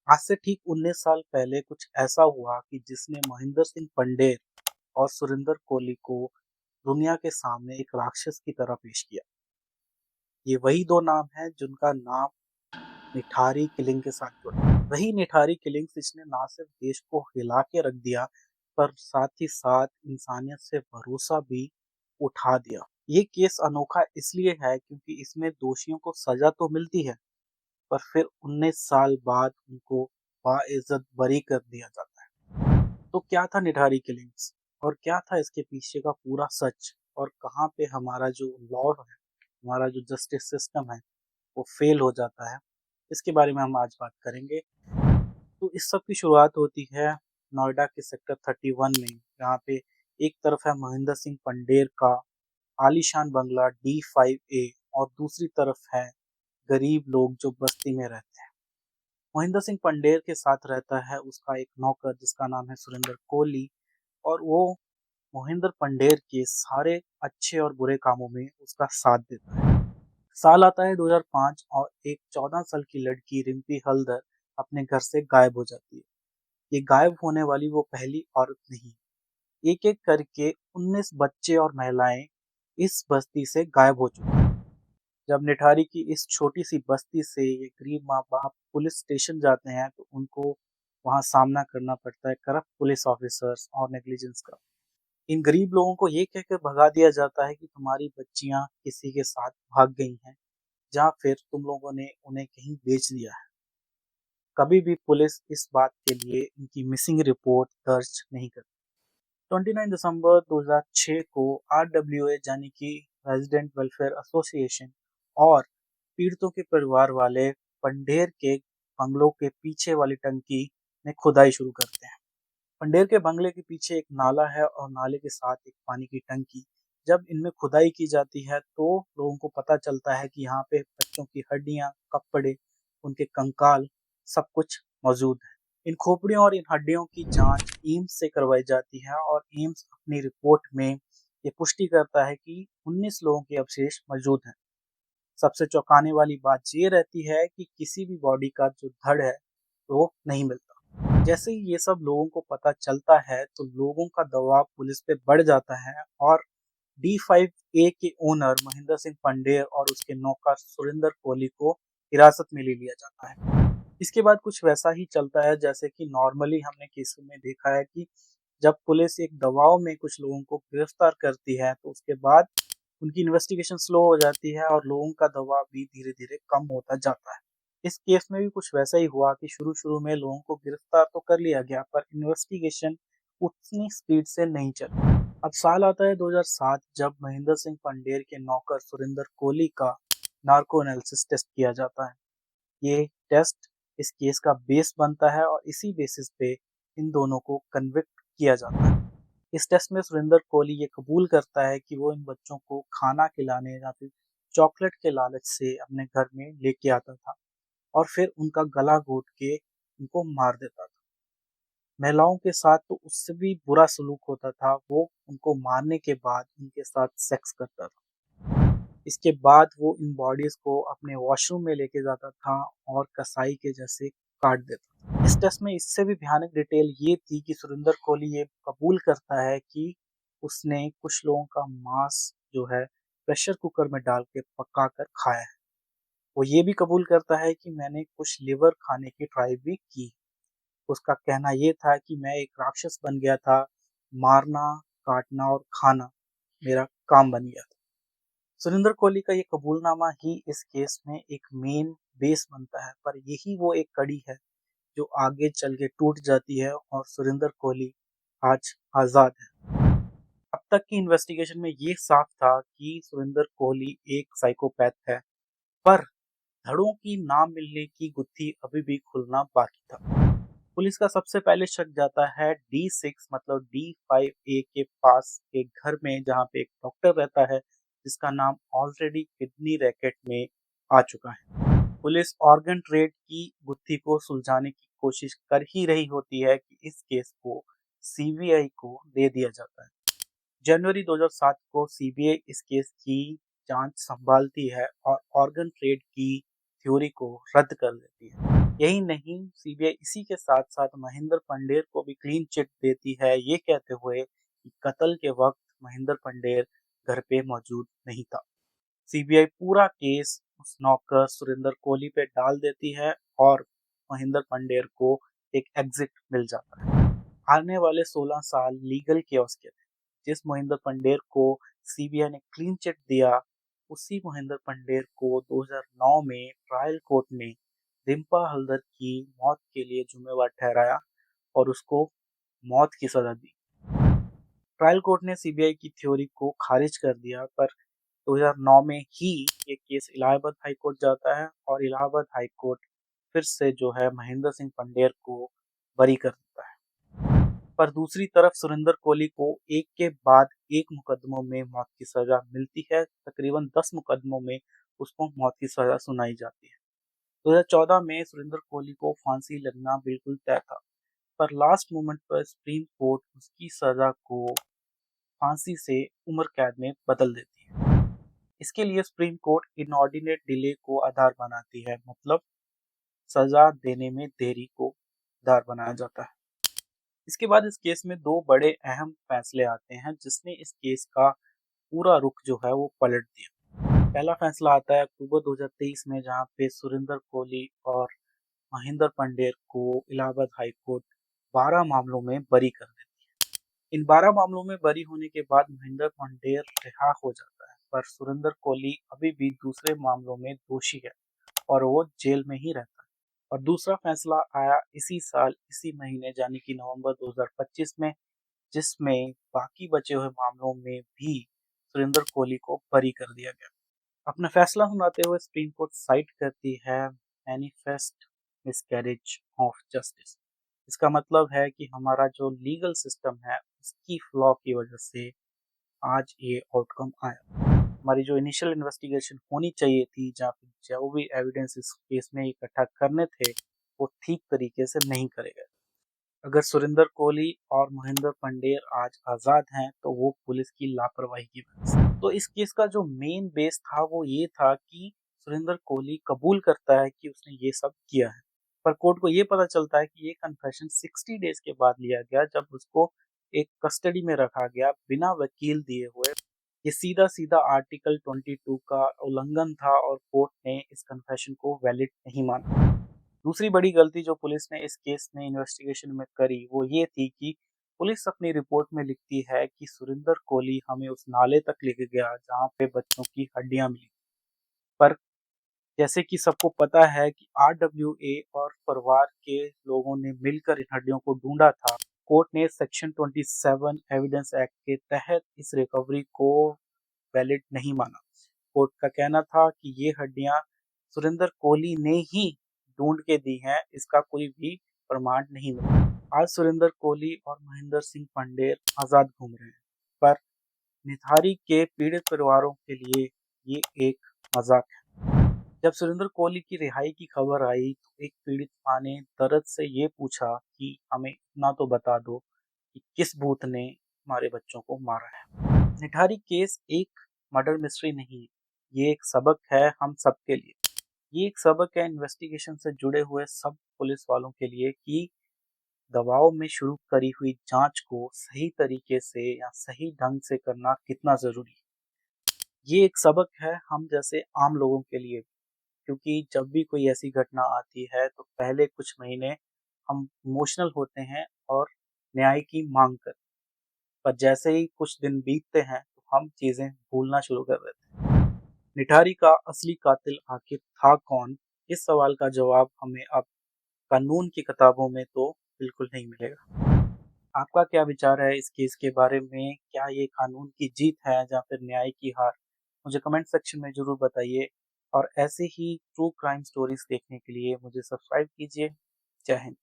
आज से ठीक 19 साल पहले कुछ ऐसा हुआ कि जिसने महेंद्र सिंह पंडेर और सुरिंदर कोहली को दुनिया के सामने एक राक्षस की तरह पेश किया। ये वही दो नाम हैं जिनका नाम निठारी किलिंग के साथ जुड़ा। वही निठारी किलिंग जिसने ना सिर्फ देश को हिला के रख दिया पर साथ ही साथ इंसानियत से भरोसा भी उठा दिया। ये केस अनोखा इसलिए है क्योंकि इसमें दोषियों को सजा तो मिलती है पर फिर 19 साल बाद उनको बाइज्जत बरी कर दिया जाता है। तो क्या था निठारी किलिंग्स और क्या था इसके पीछे का पूरा सच और कहाँ पे हमारा जो लॉ है, हमारा जो जस्टिस सिस्टम है वो फेल हो जाता है, इसके बारे में हम आज बात करेंगे। तो इस सब की शुरुआत होती है नोएडा के सेक्टर 31 में, जहाँ पे एक तरफ है महेंद्र सिंह पंडेर का आलीशान बंगला D5A और दूसरी तरफ है गरीब लोग जो बस्ती में रहते हैं। महेंद्र सिंह पंडेर के साथ रहता है उसका एक नौकर जिसका नाम है सुरिंदर कोहली, और वो मोहिंदर पंडेर के सारे अच्छे और बुरे कामों में उसका साथ देता है। साल आता है 2005 और एक 14 साल की लड़की रिम्पी हल्दर अपने घर से गायब हो जाती है। ये गायब होने वाली वो पहली औरत नहीं, एक एक करके 19 बच्चे और महिलाएं इस बस्ती से गायब हो चुकी हैं। जब निठारी की इस छोटी सी बस्ती से ये गरीब माँ बाप पुलिस स्टेशन जाते हैं तो उनको वहां सामना करना पड़ता है करप्ट पुलिस ऑफिसर्स और नेग्लिजेंस का। इन गरीब लोगों को ये कहकर भगा दिया जाता है कि तुम्हारी बच्चियां किसी के साथ भाग गई हैं, या फिर तुम लोगों ने उन्हें कहीं बेच दिया है। कभी भी पुलिस इस बात के लिए इनकी मिसिंग रिपोर्ट दर्ज नहीं करती। 29 दिसंबर 2006 को RWA यानी कि रेजिडेंट वेलफेयर एसोसिएशन और पीड़ितों के परिवार वाले पंडेर के बंगलों के पीछे वाली टंकी में खुदाई शुरू करते हैं। पंडेर के बंगले के पीछे एक नाला है और नाले के साथ एक पानी की टंकी। जब इनमें खुदाई की जाती है तो लोगों को पता चलता है कि यहाँ पे बच्चों की हड्डियां, कपड़े, उनके कंकाल सब कुछ मौजूद है। इन खोपड़ियों और इन हड्डियों की जांच एम्स से करवाई जाती है और एम्स अपनी रिपोर्ट में ये पुष्टि करता है कि 19 लोगों के अवशेष मौजूद हैं। सबसे चौंकाने वाली बात ये रहती है कि किसी भी बॉडी का जो धड़ है वो नहीं मिलता। जैसे ही ये सब लोगों को पता चलता है तो लोगों का दबाव पुलिस पे बढ़ जाता है और D5A के ओनर महेंद्र सिंह पंडेर और उसके नौकर सुरिंदर कोहली को हिरासत में ले लिया जाता है। इसके बाद कुछ वैसा ही चलता है जैसे कि नॉर्मली हमने केसों में देखा है कि जब पुलिस एक दबाव में कुछ लोगों को गिरफ्तार करती है तो उसके बाद उनकी इन्वेस्टिगेशन स्लो हो जाती है और लोगों का दबाव भी धीरे धीरे कम होता जाता है। इस केस में भी कुछ वैसा ही हुआ कि शुरू शुरू में लोगों को गिरफ्तार तो कर लिया गया पर इन्वेस्टिगेशन उतनी स्पीड से नहीं चली। अब साल आता है 2007 जब महेंद्र सिंह पंडेर के नौकर सुरिंदर कोहली का नार्को एनालिसिस टेस्ट किया जाता है। ये टेस्ट इस केस का बेस बनता है और इसी बेसिस पे इन दोनों को कन्विक्ट किया जाता है। इस टेस्ट में सुरिंदर कोहली ये कबूल करता है कि वो इन बच्चों को खाना खिलाने या फिर चॉकलेट के लालच से अपने घर में लेके आता था और फिर उनका गला घोट के उनको मार देता था। महिलाओं के साथ तो उससे भी बुरा सलूक होता था, वो उनको मारने के बाद उनके साथ सेक्स करता था। इसके बाद वो इन बॉडीज को अपने वॉशरूम में लेके जाता था और कसाई के जैसे काट देता था। इस टेस्ट में इससे भी भयानक डिटेल ये थी कि सुरिंदर कोहली ये कबूल करता है कि उसने कुछ लोगों का मांस जो है प्रेशर कुकर में डाल के पका कर खाया है। वो ये भी कबूल करता है कि मैंने कुछ लिवर खाने की ट्राई भी की। उसका कहना ये था कि मैं एक राक्षस बन गया था, मारना, काटना और खाना मेरा काम बन गया था। सुरिंदर कोहली का ये कबूलनामा ही इस केस में एक मेन बेस बनता है, पर यही वो एक कड़ी है जो आगे चल के टूट जाती है और सुरिंदर कोहली आज आजाद है। अब तक की इन्वेस्टिगेशन में ये साफ था कि सुरिंदर कोहली एक साइकोपैथ है, पर धड़ों की ना मिलने की गुत्थी अभी भी खुलना बाकी था। पुलिस का सबसे पहले शक जाता है D6 मतलब D5A के पास एक घर में, जहाँ पे एक डॉक्टर रहता है जिसका नाम ऑलरेडी किडनी रैकेट में आ चुका है। पुलिस ऑर्गन ट्रेड की गुत्थी को सुलझाने की कोशिश कर ही रही होती है कि इस केस को CBI को दे दिया जाता है। जनवरी 2007 को CBI इस केस की जांच संभालती है और ऑर्गन ट्रेड की थ्योरी को रद्द कर देती है। यही नहीं, सीबीआई इसी के साथ साथ महेंद्र पंडेर को भी क्लीन चिट देती है, ये कहते हुए कि कत्ल के वक्त महेंद्र पंडेर घर पे मौजूद नहीं था। सीबीआई पूरा केस उस नौकर सुरेंद्र कोहली पे डाल देती है और महेंद्र पंडेर को एक एग्जिट मिल जाता है। आने वाले 16 साल लीगल केओस के थे। जिस महेंद्र पंडेर को सीबीआई ने क्लीन चिट दिया, उसी महेंद्र पंडेर को 2009 में ट्रायल कोर्ट ने डिम्पा हल्दर की मौत के लिए जिम्मेवार ठहराया और उसको मौत की सजा दी। ट्रायल कोर्ट ने सीबीआई की थ्योरी को खारिज कर दिया, पर 2009 में ही ये केस इलाहाबाद हाई कोर्ट जाता है और इलाहाबाद हाई कोर्ट फिर से जो है महेंद्र सिंह पंडेर को बरी कर देता है। पर दूसरी तरफ सुरेंद्र कोहली को एक के बाद एक मुकदमों में मौत की सजा मिलती है। तकरीबन 10 मुकदमों में उसको मौत की सजा सुनाई जाती है। 2014 में सुरेंद्र कोहली को फांसी लगना बिल्कुल तय था, पर लास्ट मोमेंट पर सुप्रीम कोर्ट उसकी सजा को फांसी से उम्र कैद में बदल देती है। इसके लिए सुप्रीम कोर्ट इनऑर्डिनेट डिले को आधार बनाती है, मतलब सजा देने में देरी को आधार बनाया जाता है। इसके बाद इस केस में दो बड़े अहम फैसले आते हैं, जिसने इस केस का पूरा रुख जो है वो पलट दिया। पहला फैसला आता है अक्टूबर 2023 में, जहां पे सुरेंद्र कोहली और महेंद्र पंडेर को इलाहाबाद हाई कोर्ट 12 मामलों में बरी कर देती है। इन 12 मामलों में बरी होने के बाद महेंद्र पंडेर रिहा हो जाता है, पर सुरेंद्र कोहली अभी भी दूसरे मामलों में दोषी है और वो जेल में ही रहता है। और दूसरा फैसला आया इसी साल इसी महीने यानी कि नवंबर 2025 में, जिसमें बाकी बचे हुए मामलों में भी सुरेंद्र कोहली को बरी कर दिया गया। अपना फैसला सुनाते हुए सुप्रीम कोर्ट साइट करती है मैनिफेस्ट मिसकैरेज ऑफ जस्टिस। इसका मतलब है कि हमारा जो लीगल सिस्टम है उसकी फ्लॉ की वजह से आज ये आउटकम आया। हमारी जो इनिशियल इन्वेस्टिगेशन होनी चाहिए थी, जहाँ पे जो भी एविडेंस इस केस में इकट्ठा करने थे, वो ठीक तरीके से नहीं करे गए। अगर सुरेंद्र कोहली और महेंद्र पंडेर आज आज़ाद हैं, तो वो पुलिस की लापरवाही की वजह से। तो इस केस का जो मेन बेस था वो ये था कि सुरेंद्र कोहली कबूल करता है कि उसने ये सब किया है, पर कोर्ट को ये पता चलता है कि ये कन्फेशन 60 डेज के बाद लिया गया, जब उसको एक कस्टडी में रखा गया बिना वकील दिए हुए। ये सीधा सीधा आर्टिकल 22 का उल्लंघन था और कोर्ट ने इस कन्फेशन को वैलिड नहीं माना। दूसरी बड़ी गलती जो पुलिस ने इस केस में इन्वेस्टिगेशन में करी वो ये थी कि पुलिस अपनी रिपोर्ट में लिखती है कि सुरेंद्र कोहली हमें उस नाले तक लेके गया जहाँ पे बच्चों की हड्डियां मिली, पर जैसे कि सबको पता है कि आरडब्ल्यूए और परिवार के लोगों ने मिलकर इन हड्डियों को ढूंढा था। कोर्ट ने सेक्शन 27 एविडेंस एक्ट के तहत इस रिकवरी को वैलिड नहीं माना। कोर्ट का कहना था कि ये हड्डियां सुरेंद्र कोहली ने ही ढूंढ के दी हैं, इसका कोई भी प्रमाण नहीं मिला। आज सुरेंद्र कोहली और महेंद्र सिंह पंडेर आजाद घूम रहे हैं, पर निथारी के पीड़ित परिवारों के लिए ये एक मजाक है। जब सुरेंद्र कोहली की रिहाई की खबर आई, तो एक पीड़ित मां ने दर्द से ये पूछा कि हमें इतना तो बता दो कि किस भूत ने हमारे बच्चों को मारा है। निठारी केस एक मर्डर मिस्ट्री नहीं है, ये एक सबक है हम सबके लिए। ये एक सबक है इन्वेस्टिगेशन से जुड़े हुए सब पुलिस वालों के लिए कि दबाव में शुरू करी हुई जांच को सही तरीके से या सही ढंग से करना कितना जरूरी है। ये एक सबक है हम जैसे आम लोगों के लिए, क्योंकि जब भी कोई ऐसी घटना आती है तो पहले कुछ महीने हम इमोशनल होते हैं और न्याय की मांग करते हैं, पर जैसे ही कुछ दिन बीतते हैं तो हम चीजें भूलना शुरू कर देते हैं। निठारी का असली कातिल आखिर था कौन? इस सवाल का जवाब हमें अब कानून की किताबों में तो बिल्कुल नहीं मिलेगा। आपका क्या विचार है इस केस के बारे में? क्या ये कानून की जीत है या फिर न्याय की हार? मुझे कमेंट सेक्शन में जरूर बताइए और ऐसे ही ट्रू क्राइम स्टोरीज देखने के लिए मुझे सब्सक्राइब कीजिए। जय हिंद।